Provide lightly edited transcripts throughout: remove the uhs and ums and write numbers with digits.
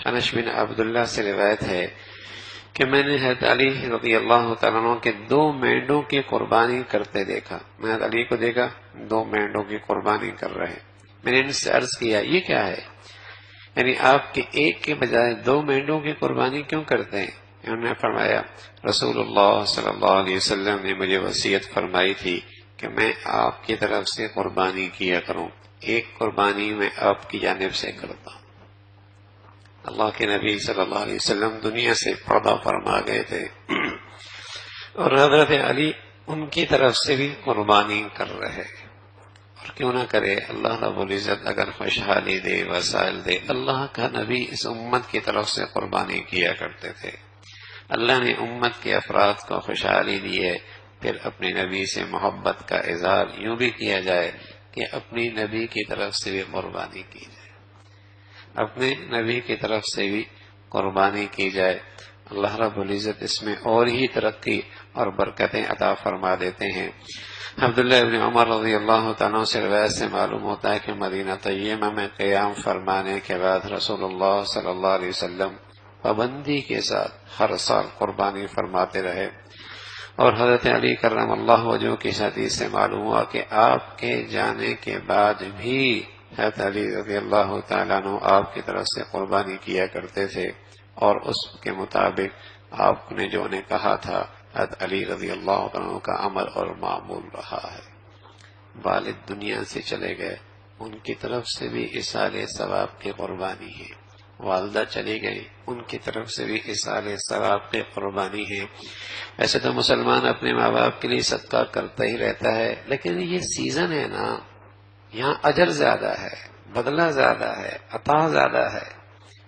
انس بن عبداللہ سے روایت ہے کہ میں نے حضرت علی رضی اللہ تعالیٰ عنہ کے 2 مینڈوں کی قربانی کرتے دیکھا. میں حضرت علی کو دیکھا 2 مینڈوں کی قربانی کر رہے. میں نے ان سے عرض کیا یہ کیا ہے، یعنی آپ کے ایک کے بجائے 2 مینڈوں کی قربانی کیوں کرتے ہیں؟ انہوں نے فرمایا رسول اللہ صلی اللہ علیہ وسلم نے مجھے وصیت فرمائی تھی کہ میں آپ کی طرف سے قربانی کیا کروں، ایک قربانی میں آپ کی جانب سے کرتا ہوں. اللہ کے نبی صلی اللہ علیہ وسلم دنیا سے پردہ فرما گئے تھے اور حضرت علی ان کی طرف سے بھی قربانی کر رہے. اور کیوں نہ کرے، اللہ رب العزت اگر خوشحالی دے، وسائل دے. اللہ کا نبی اس امت کی طرف سے قربانی کیا کرتے تھے. اللہ نے امت کے افراد کو خوشحالی دی ہے. پھر اپنے نبی سے محبت کا اظہار یوں بھی کیا جائے کہ اپنی نبی کی طرف سے بھی قربانی کی جائے، اپنے نبی کی طرف سے بھی قربانی کی جائے. اللہ رب العزت اس میں اور ہی ترقی اور برکتیں عطا فرما دیتے ہیں. عبداللہ ابن عمر رضی اللہ تعالیٰ سے روایت سے معلوم ہوتا ہے کہ مدینہ طیبہ میں قیام فرمانے کے بعد رسول اللہ صلی اللہ علیہ وسلم پابندی کے ساتھ ہر سال قربانی فرماتے رہے. اور حضرت علی کرم اللہ وجہہ کی حدیث سے معلوم ہوا کہ آپ کے جانے کے بعد بھی حضرت علی رضی اللہ تعالیٰ عنہ آپ کی طرف سے قربانی کیا کرتے تھے، اور اس کے مطابق آپ نے جو انہیں کہا تھا حضرت علی رضی اللہ عنہ کا عمل اور معمول رہا ہے. والد دنیا سے چلے گئے، ان کی طرف سے بھی ایصال ثواب کی قربانی ہے. والدہ چلی گئی، ان کی طرف سے بھی ایصال ثواب کی قربانی ہے. ویسے تو مسلمان اپنے ماں باپ کے لیے صدقہ کرتا ہی رہتا ہے، لیکن یہ سیزن ہے نا، یہاں اجر زیادہ ہے، بدلہ زیادہ ہے، عطا زیادہ ہے.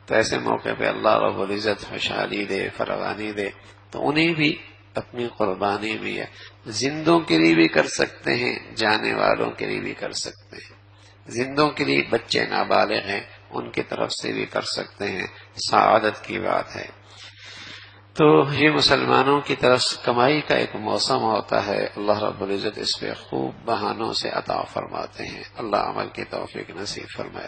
تو ایسے موقع پہ اللہ رب العزت خوشحالی دے، فراوانی دے، تو انہیں بھی اپنی قربانی بھی ہے. زندوں کے لیے بھی کر سکتے ہیں، جانے والوں کے لیے بھی کر سکتے ہیں. زندوں کے لیے بچے نابالغ ہیں، ان کی طرف سے بھی کر سکتے ہیں. سعادت کی بات ہے. تو یہ مسلمانوں کی طرف کمائی کا ایک موسم ہوتا ہے. اللہ رب العزت اس پہ خوب بہانوں سے عطا فرماتے ہیں. اللہ عمل کی توفیق نصیب فرمائے.